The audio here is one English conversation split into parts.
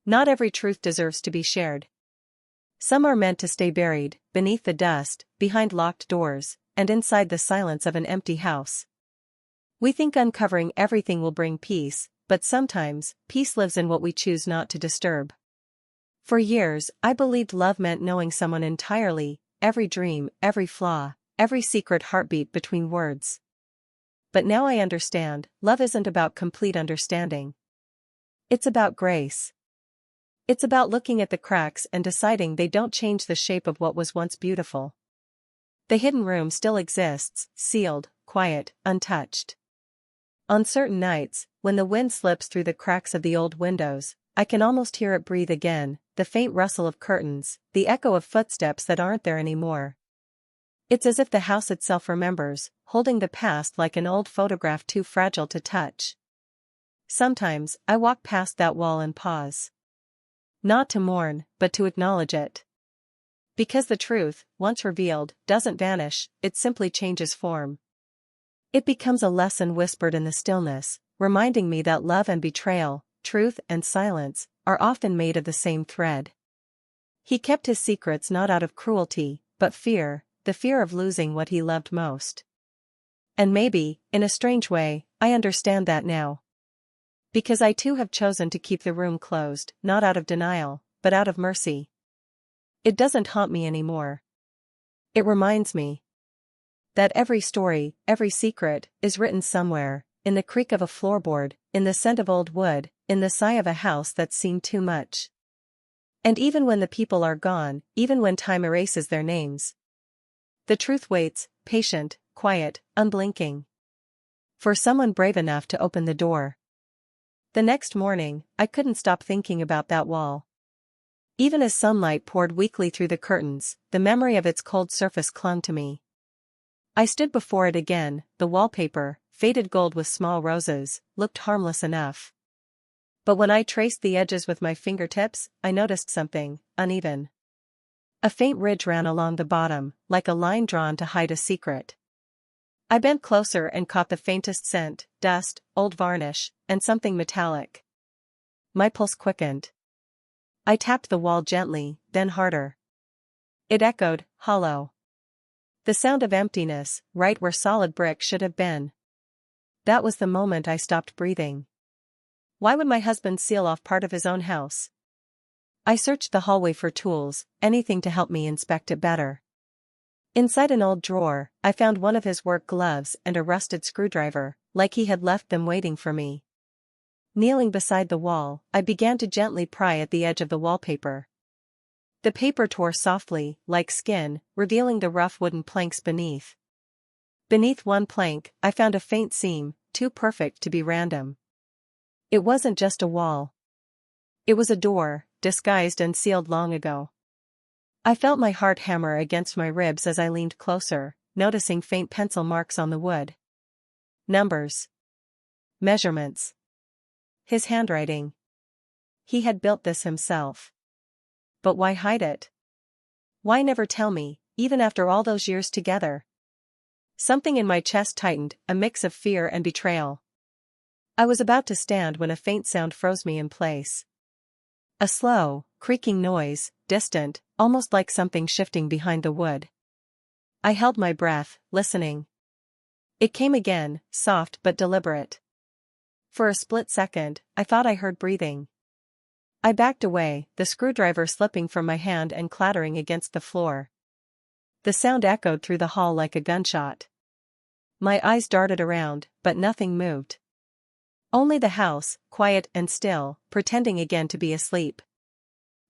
Not every truth deserves to be shared. Some are meant to stay buried, beneath the dust, behind locked doors, and inside the silence of an empty house. We think uncovering everything will bring peace, but sometimes, peace lives in what we choose not to disturb. For years, I believed love meant knowing someone entirely, every dream, every flaw, every secret heartbeat between words. But now I understand, love isn't about complete understanding. It's about grace. It's about looking at the cracks and deciding they don't change the shape of what was once beautiful. The hidden room still exists, sealed, quiet, untouched. On certain nights, when the wind slips through the cracks of the old windows, I can almost hear it breathe again, the faint rustle of curtains, the echo of footsteps that aren't there anymore. It's as if the house itself remembers, holding the past like an old photograph too fragile to touch. Sometimes, I walk past that wall and pause. Not to mourn, but to acknowledge it. Because the truth, once revealed, doesn't vanish, it simply changes form. It becomes a lesson whispered in the stillness, reminding me that love and betrayal, truth and silence, are often made of the same thread. He kept his secrets not out of cruelty, but fear, the fear of losing what he loved most. And maybe, in a strange way, I understand that now. Because I too have chosen to keep the room closed, not out of denial, but out of mercy. It doesn't haunt me anymore. It reminds me that every story, every secret, is written somewhere, in the creak of a floorboard, in the scent of old wood, in the sigh of a house that's seen too much. And even when the people are gone, even when time erases their names, the truth waits, patient, quiet, unblinking, for someone brave enough to open the door. The next morning, I couldn't stop thinking about that wall. Even as sunlight poured weakly through the curtains, the memory of its cold surface clung to me. I stood before it again, the wallpaper, faded gold with small roses, looked harmless enough. But when I traced the edges with my fingertips, I noticed something uneven. A faint ridge ran along the bottom, like a line drawn to hide a secret. I bent closer and caught the faintest scent, dust, old varnish, and something metallic. My pulse quickened. I tapped the wall gently, then harder. It echoed, hollow. The sound of emptiness, right where solid brick should have been. That was the moment I stopped breathing. Why would my husband seal off part of his own house? I searched the hallway for tools, anything to help me inspect it better. Inside an old drawer, I found one of his work gloves and a rusted screwdriver, like he had left them waiting for me. Kneeling beside the wall, I began to gently pry at the edge of the wallpaper. The paper tore softly, like skin, revealing the rough wooden planks beneath. Beneath one plank, I found a faint seam, too perfect to be random. It wasn't just a wall. It was a door, disguised and sealed long ago. I felt my heart hammer against my ribs as I leaned closer, noticing faint pencil marks on the wood. Numbers. Measurements. His handwriting. He had built this himself. But why hide it? Why never tell me, even after all those years together? Something in my chest tightened, a mix of fear and betrayal. I was about to stand when a faint sound froze me in place. A slow, creaking noise, distant, almost like something shifting behind the wood. I held my breath, listening. It came again, soft but deliberate. For a split second, I thought I heard breathing. I backed away, the screwdriver slipping from my hand and clattering against the floor. The sound echoed through the hall like a gunshot. My eyes darted around, but nothing moved. Only the house, quiet and still, pretending again to be asleep.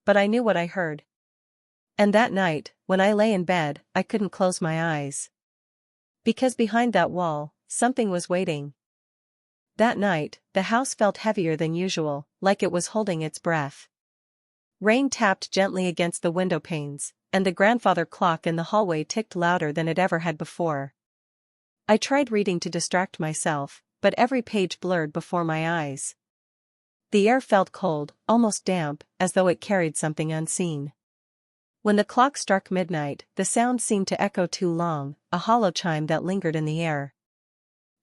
But I knew what I heard. And that night, when I lay in bed, I couldn't close my eyes. Because behind that wall, something was waiting. That night, the house felt heavier than usual, like it was holding its breath. Rain tapped gently against the window panes, and the grandfather clock in the hallway ticked louder than it ever had before. I tried reading to distract myself, but every page blurred before my eyes. The air felt cold, almost damp, as though it carried something unseen. When the clock struck midnight, the sound seemed to echo too long, a hollow chime that lingered in the air.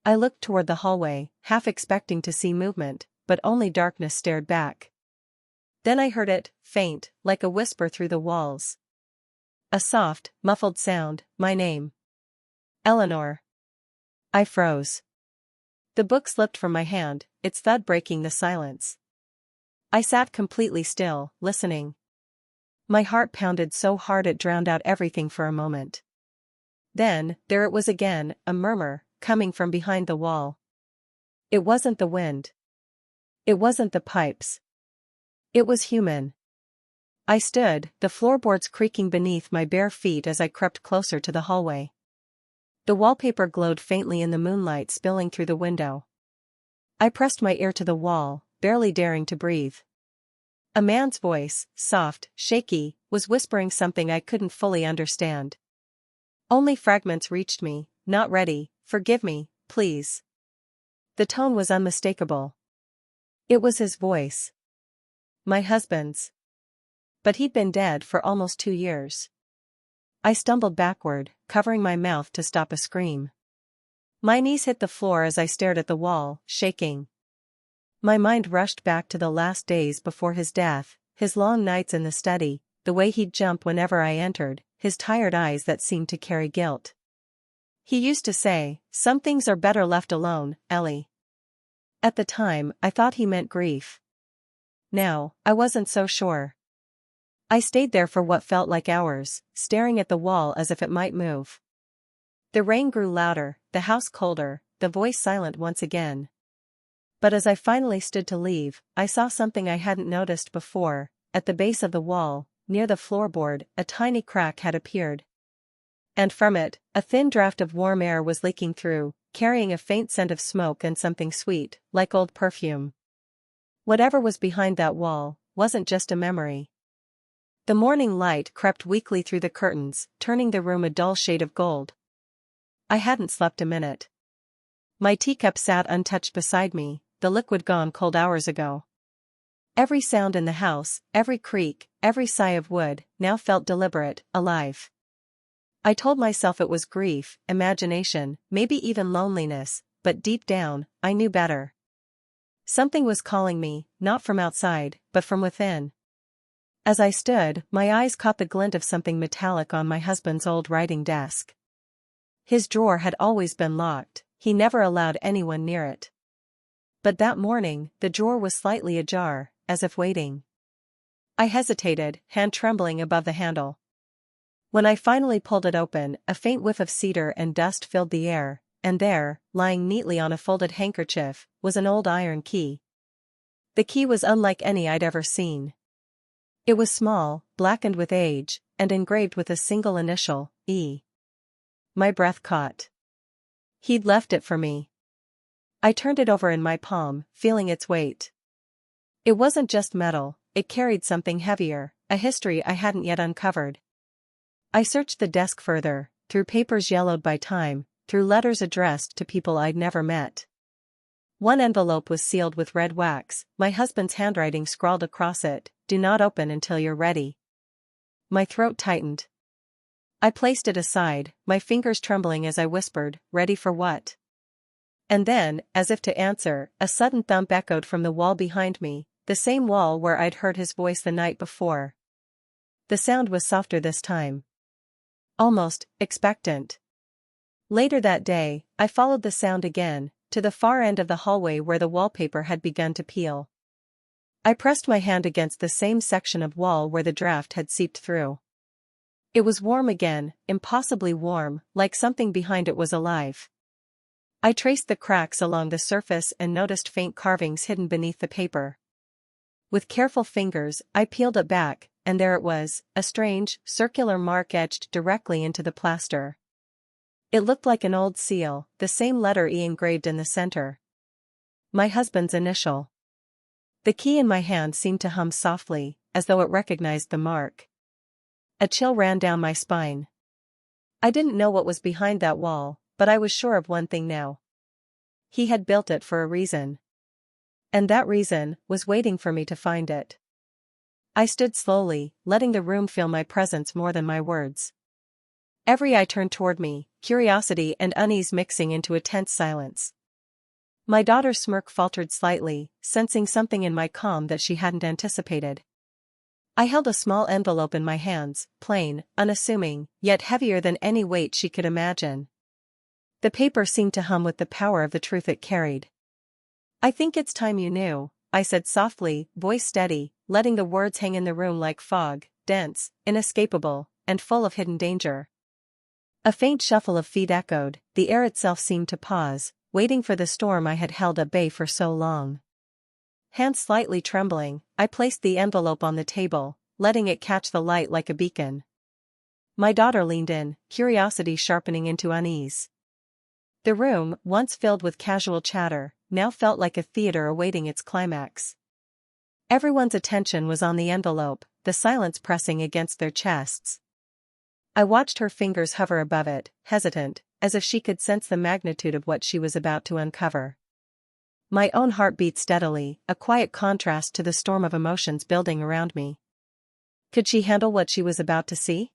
I looked toward the hallway, half expecting to see movement, but only darkness stared back. Then I heard it, faint, like a whisper through the walls. A soft, muffled sound, my name. Eleanor. I froze. The book slipped from my hand, its thud breaking the silence. I sat completely still, listening. My heart pounded so hard it drowned out everything for a moment. Then, there it was again, a murmur, coming from behind the wall. It wasn't the wind. It wasn't the pipes. It was human. I stood, the floorboards creaking beneath my bare feet as I crept closer to the hallway. The wallpaper glowed faintly in the moonlight spilling through the window. I pressed my ear to the wall, barely daring to breathe. A man's voice, soft, shaky, was whispering something I couldn't fully understand. Only fragments reached me, not ready, forgive me, please. The tone was unmistakable. It was his voice. My husband's. But he'd been dead for almost 2 years. I stumbled backward, covering my mouth to stop a scream. My knees hit the floor as I stared at the wall, shaking. My mind rushed back to the last days before his death, his long nights in the study, the way he'd jump whenever I entered, his tired eyes that seemed to carry guilt. He used to say, "Some things are better left alone, Ellie." At the time, I thought he meant grief. Now, I wasn't so sure. I stayed there for what felt like hours, staring at the wall as if it might move. The rain grew louder, the house colder, the voice silent once again. But as I finally stood to leave, I saw something I hadn't noticed before. At the base of the wall, near the floorboard, a tiny crack had appeared. And from it, a thin draft of warm air was leaking through, carrying a faint scent of smoke and something sweet, like old perfume. Whatever was behind that wall, wasn't just a memory. The morning light crept weakly through the curtains, turning the room a dull shade of gold. I hadn't slept a minute. My teacup sat untouched beside me, the liquid gone cold hours ago. Every sound in the house, every creak, every sigh of wood, now felt deliberate, alive. I told myself it was grief, imagination, maybe even loneliness, but deep down, I knew better. Something was calling me, not from outside, but from within. As I stood, my eyes caught the glint of something metallic on my husband's old writing desk. His drawer had always been locked, he never allowed anyone near it. But that morning, the drawer was slightly ajar, as if waiting. I hesitated, hand trembling above the handle. When I finally pulled it open, a faint whiff of cedar and dust filled the air, and there, lying neatly on a folded handkerchief, was an old iron key. The key was unlike any I'd ever seen. It was small, blackened with age, and engraved with a single initial, E. My breath caught. He'd left it for me. I turned it over in my palm, feeling its weight. It wasn't just metal, it carried something heavier, a history I hadn't yet uncovered. I searched the desk further, through papers yellowed by time, through letters addressed to people I'd never met. One envelope was sealed with red wax, my husband's handwriting scrawled across it, "Do not open until you're ready." My throat tightened. I placed it aside, my fingers trembling as I whispered, "Ready for what?" And then, as if to answer, a sudden thump echoed from the wall behind me, the same wall where I'd heard his voice the night before. The sound was softer this time. Almost expectant. Later that day, I followed the sound again, to the far end of the hallway where the wallpaper had begun to peel. I pressed my hand against the same section of wall where the draft had seeped through. It was warm again, impossibly warm, like something behind it was alive. I traced the cracks along the surface and noticed faint carvings hidden beneath the paper. With careful fingers, I peeled it back, and there it was, a strange, circular mark etched directly into the plaster. It looked like an old seal, the same letter E engraved in the center. My husband's initial. The key in my hand seemed to hum softly, as though it recognized the mark. A chill ran down my spine. I didn't know what was behind that wall, but I was sure of one thing now. He had built it for a reason. And that reason was waiting for me to find it. I stood slowly, letting the room feel my presence more than my words. Every eye turned toward me, curiosity and unease mixing into a tense silence. My daughter's smirk faltered slightly, sensing something in my calm that she hadn't anticipated. I held a small envelope in my hands, plain, unassuming, yet heavier than any weight she could imagine. The paper seemed to hum with the power of the truth it carried. "I think it's time you knew," I said softly, voice steady, letting the words hang in the room like fog, dense, inescapable, and full of hidden danger. A faint shuffle of feet echoed, the air itself seemed to pause, waiting for the storm I had held at bay for so long. Hands slightly trembling, I placed the envelope on the table, letting it catch the light like a beacon. My daughter leaned in, curiosity sharpening into unease. The room, once filled with casual chatter, now felt like a theater awaiting its climax. Everyone's attention was on the envelope, the silence pressing against their chests. I watched her fingers hover above it, hesitant, as if she could sense the magnitude of what she was about to uncover. My own heart beat steadily, a quiet contrast to the storm of emotions building around me. Could she handle what she was about to see?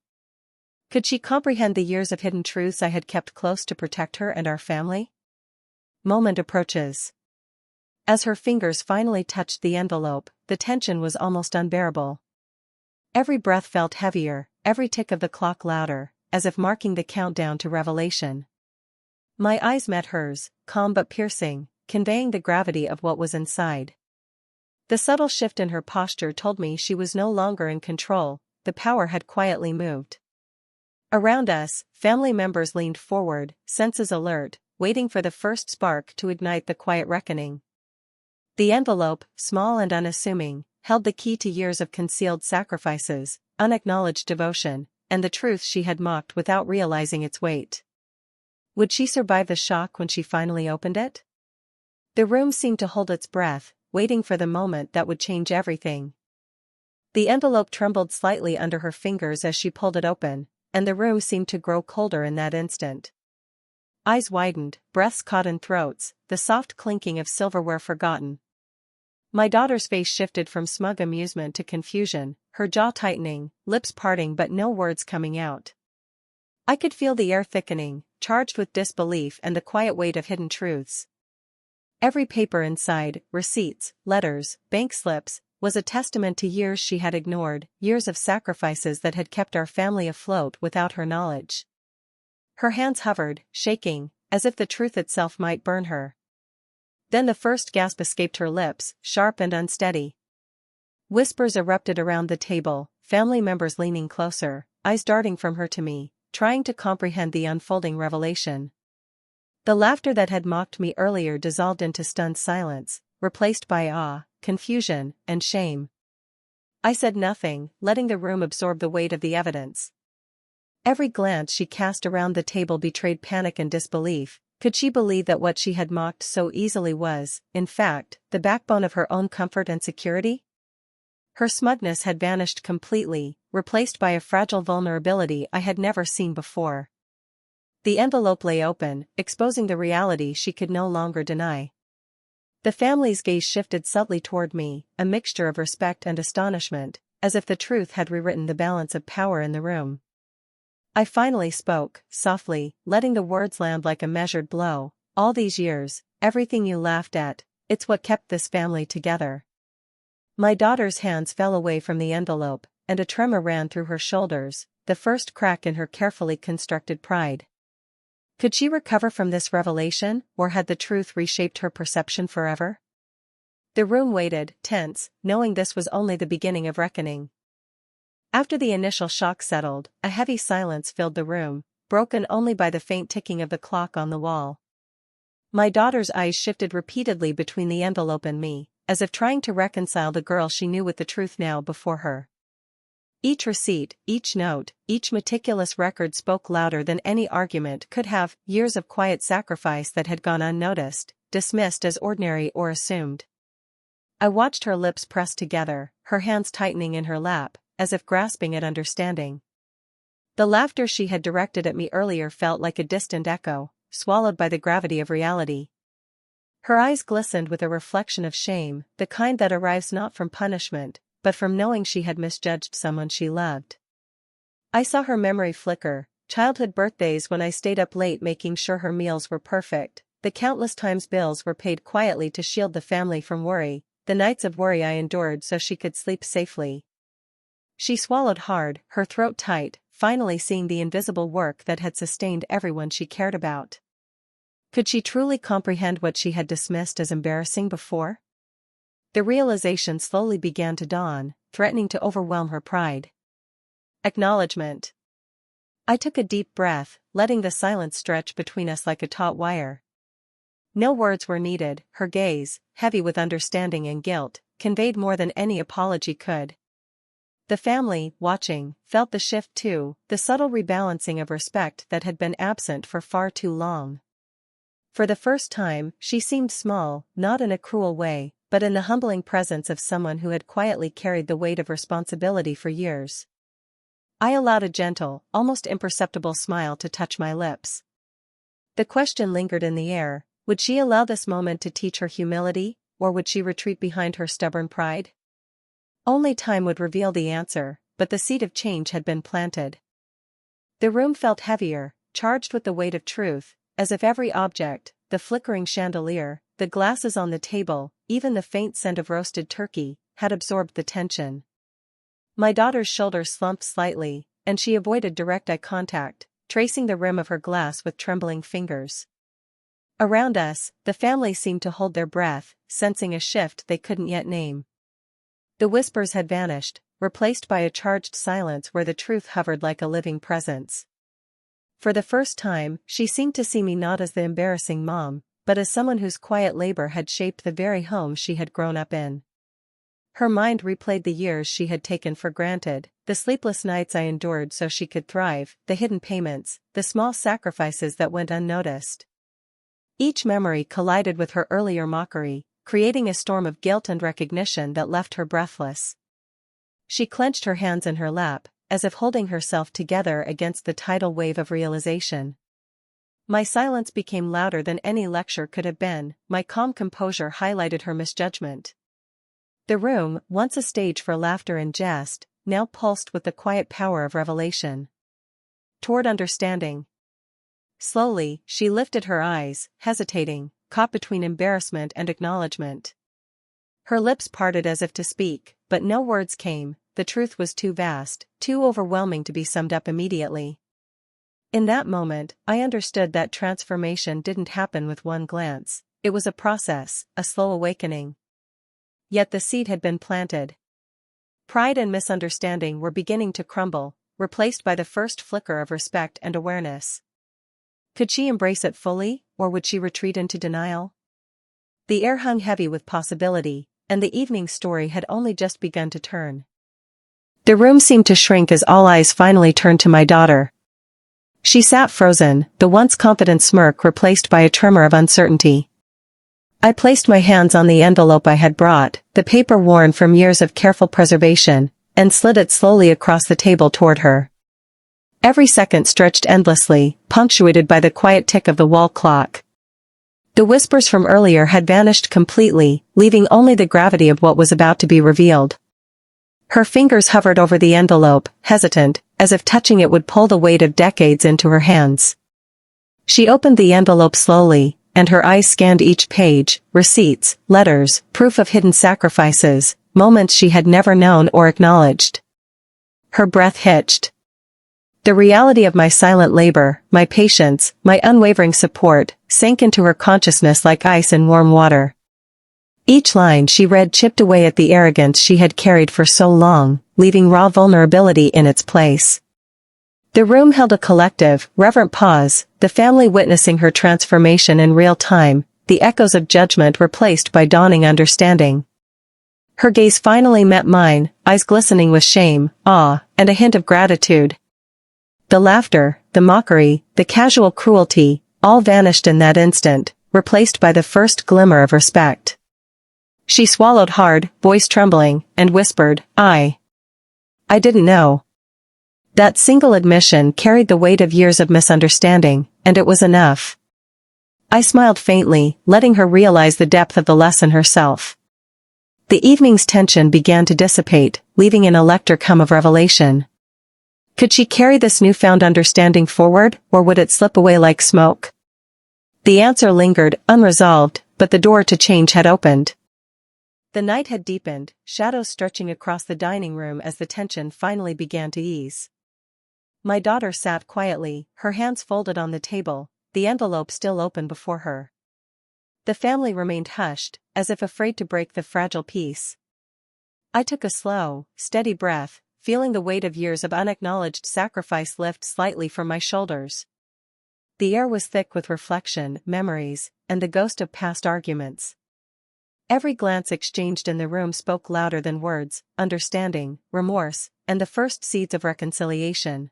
Could she comprehend the years of hidden truths I had kept close to protect her and our family? Moment approaches. As her fingers finally touched the envelope, the tension was almost unbearable. Every breath felt heavier, every tick of the clock louder, as if marking the countdown to revelation. My eyes met hers, calm but piercing, conveying the gravity of what was inside. The subtle shift in her posture told me she was no longer in control, the power had quietly moved. Around us, family members leaned forward, senses alert, waiting for the first spark to ignite the quiet reckoning. The envelope, small and unassuming, held the key to years of concealed sacrifices, unacknowledged devotion, and the truth she had mocked without realizing its weight. Would she survive the shock when she finally opened it? The room seemed to hold its breath, waiting for the moment that would change everything. The envelope trembled slightly under her fingers as she pulled it open, and the room seemed to grow colder in that instant. Eyes widened, breaths caught in throats, the soft clinking of silverware forgotten. My daughter's face shifted from smug amusement to confusion, her jaw tightening, lips parting but no words coming out. I could feel the air thickening, charged with disbelief and the quiet weight of hidden truths. Every paper inside, receipts, letters, bank slips, was a testament to years she had ignored, years of sacrifices that had kept our family afloat without her knowledge. Her hands hovered, shaking, as if the truth itself might burn her. Then the first gasp escaped her lips, sharp and unsteady. Whispers erupted around the table, family members leaning closer, eyes darting from her to me, trying to comprehend the unfolding revelation. The laughter that had mocked me earlier dissolved into stunned silence, replaced by awe, confusion, and shame. I said nothing, letting the room absorb the weight of the evidence. Every glance she cast around the table betrayed panic and disbelief. Could she believe that what she had mocked so easily was, in fact, the backbone of her own comfort and security? Her smugness had vanished completely, replaced by a fragile vulnerability I had never seen before. The envelope lay open, exposing the reality she could no longer deny. The family's gaze shifted subtly toward me, a mixture of respect and astonishment, as if the truth had rewritten the balance of power in the room. I finally spoke, softly, letting the words land like a measured blow. "All these years, everything you laughed at, it's what kept this family together." My daughter's hands fell away from the envelope, and a tremor ran through her shoulders, the first crack in her carefully constructed pride. Could she recover from this revelation, or had the truth reshaped her perception forever? The room waited, tense, knowing this was only the beginning of reckoning. After the initial shock settled, a heavy silence filled the room, broken only by the faint ticking of the clock on the wall. My daughter's eyes shifted repeatedly between the envelope and me, as if trying to reconcile the girl she knew with the truth now before her. Each receipt, each note, each meticulous record spoke louder than any argument could have, years of quiet sacrifice that had gone unnoticed, dismissed as ordinary or assumed. I watched her lips press together, her hands tightening in her lap, as if grasping at understanding. The laughter she had directed at me earlier felt like a distant echo, swallowed by the gravity of reality. Her eyes glistened with a reflection of shame, the kind that arrives not from punishment, but from knowing she had misjudged someone she loved. I saw her memory flicker, childhood birthdays when I stayed up late making sure her meals were perfect, the countless times bills were paid quietly to shield the family from worry, the nights of worry I endured so she could sleep safely. She swallowed hard, her throat tight, finally seeing the invisible work that had sustained everyone she cared about. Could she truly comprehend what she had dismissed as embarrassing before? The realization slowly began to dawn, threatening to overwhelm her pride. Acknowledgement. I took a deep breath, letting the silence stretch between us like a taut wire. No words were needed, her gaze, heavy with understanding and guilt, conveyed more than any apology could. The family, watching, felt the shift too, the subtle rebalancing of respect that had been absent for far too long. For the first time, she seemed small, not in a cruel way, but in the humbling presence of someone who had quietly carried the weight of responsibility for years. I allowed a gentle, almost imperceptible smile to touch my lips. The question lingered in the air: would she allow this moment to teach her humility, or would she retreat behind her stubborn pride? Only time would reveal the answer, but the seed of change had been planted. The room felt heavier, charged with the weight of truth, as if every object, the flickering chandelier, the glasses on the table, even the faint scent of roasted turkey, had absorbed the tension. My daughter's shoulders slumped slightly, and she avoided direct eye contact, tracing the rim of her glass with trembling fingers. Around us, the family seemed to hold their breath, sensing a shift they couldn't yet name. The whispers had vanished, replaced by a charged silence where the truth hovered like a living presence. For the first time, she seemed to see me not as the embarrassing mom, but as someone whose quiet labor had shaped the very home she had grown up in. Her mind replayed the years she had taken for granted, the sleepless nights I endured so she could thrive, the hidden payments, the small sacrifices that went unnoticed. Each memory collided with her earlier mockery, creating a storm of guilt and recognition that left her breathless. She clenched her hands in her lap, as if holding herself together against the tidal wave of realization. My silence became louder than any lecture could have been, my calm composure highlighted her misjudgment. The room, once a stage for laughter and jest, now pulsed with the quiet power of revelation. Toward understanding. Slowly, she lifted her eyes, hesitating, caught between embarrassment and acknowledgement. Her lips parted as if to speak, but no words came. The truth was too vast, too overwhelming to be summed up immediately. In that moment, I understood that transformation didn't happen with one glance. It was a process, a slow awakening. Yet the seed had been planted. Pride and misunderstanding were beginning to crumble, replaced by the first flicker of respect and awareness. Could she embrace it fully, or would she retreat into denial? The air hung heavy with possibility, and the evening story had only just begun to turn. The room seemed to shrink as all eyes finally turned to my daughter. She sat frozen, the once confident smirk replaced by a tremor of uncertainty. I placed my hands on the envelope I had brought, the paper worn from years of careful preservation, and slid it slowly across the table toward her. Every second stretched endlessly, punctuated by the quiet tick of the wall clock. The whispers from earlier had vanished completely, leaving only the gravity of what was about to be revealed. Her fingers hovered over the envelope, hesitant, as if touching it would pull the weight of decades into her hands. She opened the envelope slowly, and her eyes scanned each page: receipts, letters, proof of hidden sacrifices, moments she had never known or acknowledged. Her breath hitched. The reality of my silent labor, my patience, my unwavering support, sank into her consciousness like ice in warm water. Each line she read chipped away at the arrogance she had carried for so long, leaving raw vulnerability in its place. The room held a collective, reverent pause, the family witnessing her transformation in real time, the echoes of judgment replaced by dawning understanding. Her gaze finally met mine, eyes glistening with shame, awe, and a hint of gratitude. The laughter, the mockery, the casual cruelty, all vanished in that instant, replaced by the first glimmer of respect. She swallowed hard, voice trembling, and whispered, I didn't know. That single admission carried the weight of years of misunderstanding, and it was enough. I smiled faintly, letting her realize the depth of the lesson herself. The evening's tension began to dissipate, leaving an electric hum of revelation. Could she carry this newfound understanding forward, or would it slip away like smoke? The answer lingered, unresolved, but the door to change had opened. The night had deepened, shadows stretching across the dining room as the tension finally began to ease. My daughter sat quietly, her hands folded on the table, the envelope still open before her. The family remained hushed, as if afraid to break the fragile peace. I took a slow, steady breath, feeling the weight of years of unacknowledged sacrifice lift slightly from my shoulders. The air was thick with reflection, memories, and the ghost of past arguments. Every glance exchanged in the room spoke louder than words, understanding, remorse, and the first seeds of reconciliation.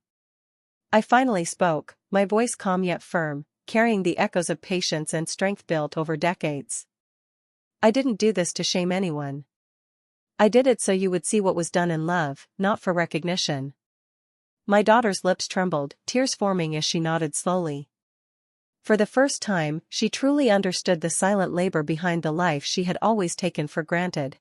I finally spoke, my voice calm yet firm, carrying the echoes of patience and strength built over decades. I didn't do this to shame anyone. I did it so you would see what was done in love, not for recognition. My daughter's lips trembled, tears forming as she nodded slowly. For the first time, she truly understood the silent labor behind the life she had always taken for granted.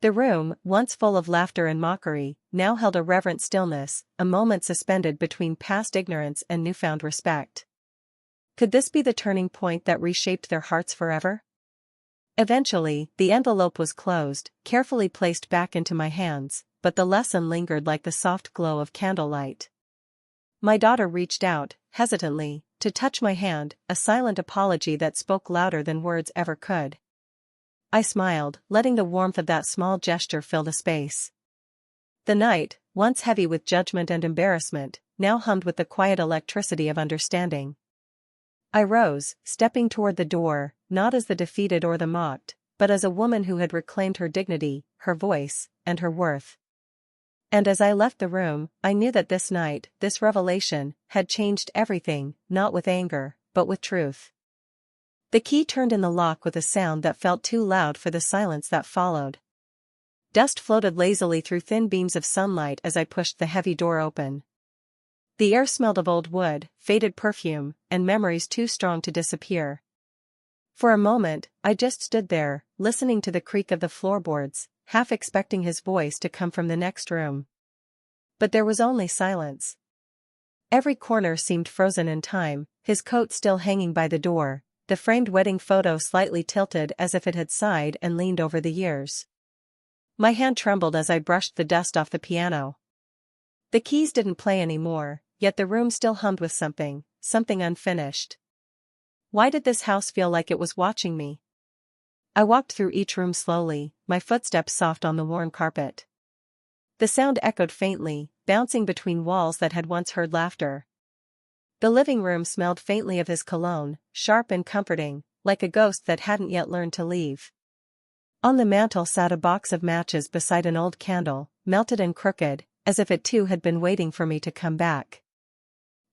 The room, once full of laughter and mockery, now held a reverent stillness, a moment suspended between past ignorance and newfound respect. Could this be the turning point that reshaped their hearts forever? Eventually, the envelope was closed, carefully placed back into my hands, but the lesson lingered like the soft glow of candlelight. My daughter reached out, hesitantly, to touch my hand, a silent apology that spoke louder than words ever could. I smiled, letting the warmth of that small gesture fill the space. The night, once heavy with judgment and embarrassment, now hummed with the quiet electricity of understanding. I rose, stepping toward the door, not as the defeated or the mocked, but as a woman who had reclaimed her dignity, her voice, and her worth. And as I left the room, I knew that this night, this revelation, had changed everything, not with anger, but with truth. The key turned in the lock with a sound that felt too loud for the silence that followed. Dust floated lazily through thin beams of sunlight as I pushed the heavy door open. The air smelled of old wood, faded perfume, and memories too strong to disappear. For a moment, I just stood there, listening to the creak of the floorboards, half expecting his voice to come from the next room. But there was only silence. Every corner seemed frozen in time, his coat still hanging by the door, the framed wedding photo slightly tilted as if it had sighed and leaned over the years. My hand trembled as I brushed the dust off the piano. The keys didn't play anymore, yet the room still hummed with something unfinished. Why did this house feel like it was watching me? I walked through each room slowly, my footsteps soft on the worn carpet. The sound echoed faintly, bouncing between walls that had once heard laughter. The living room smelled faintly of his cologne, sharp and comforting, like a ghost that hadn't yet learned to leave. On the mantel sat a box of matches beside an old candle, melted and crooked, as if it too had been waiting for me to come back.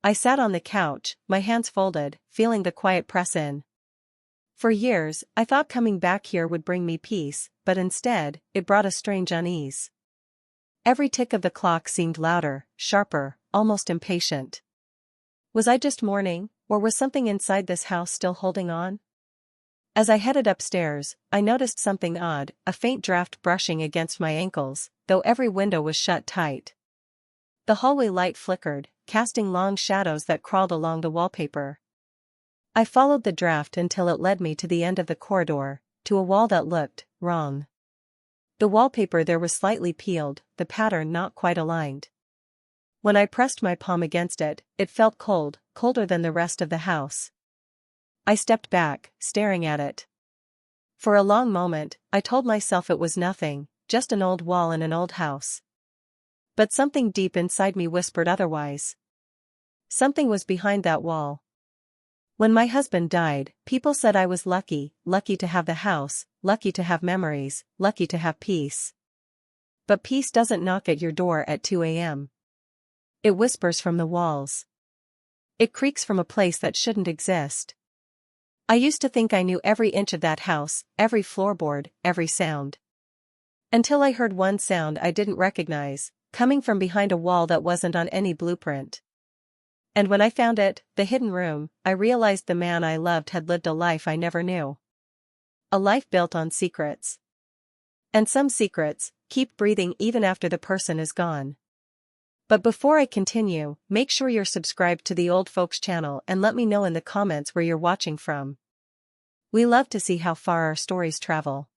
I sat on the couch, my hands folded, feeling the quiet press in. For years, I thought coming back here would bring me peace, but instead, it brought a strange unease. Every tick of the clock seemed louder, sharper, almost impatient. Was I just mourning, or was something inside this house still holding on? As I headed upstairs, I noticed something odd, a faint draft brushing against my ankles, though every window was shut tight. The hallway light flickered, casting long shadows that crawled along the wallpaper. I followed the draft until it led me to the end of the corridor, to a wall that looked wrong. The wallpaper there was slightly peeled, the pattern not quite aligned. When I pressed my palm against it, it felt cold, colder than the rest of the house. I stepped back, staring at it. For a long moment, I told myself it was nothing, just an old wall in an old house. But something deep inside me whispered otherwise. Something was behind that wall. When my husband died, people said I was lucky, lucky to have the house, lucky to have memories, lucky to have peace. But peace doesn't knock at your door at 2 a.m. It whispers from the walls. It creaks from a place that shouldn't exist. I used to think I knew every inch of that house, every floorboard, every sound. Until I heard one sound I didn't recognize, coming from behind a wall that wasn't on any blueprint. And when I found it, the hidden room, I realized the man I loved had lived a life I never knew. A life built on secrets. And some secrets keep breathing even after the person is gone. But before I continue, make sure you're subscribed to the Old Folks channel and let me know in the comments where you're watching from. We love to see how far our stories travel.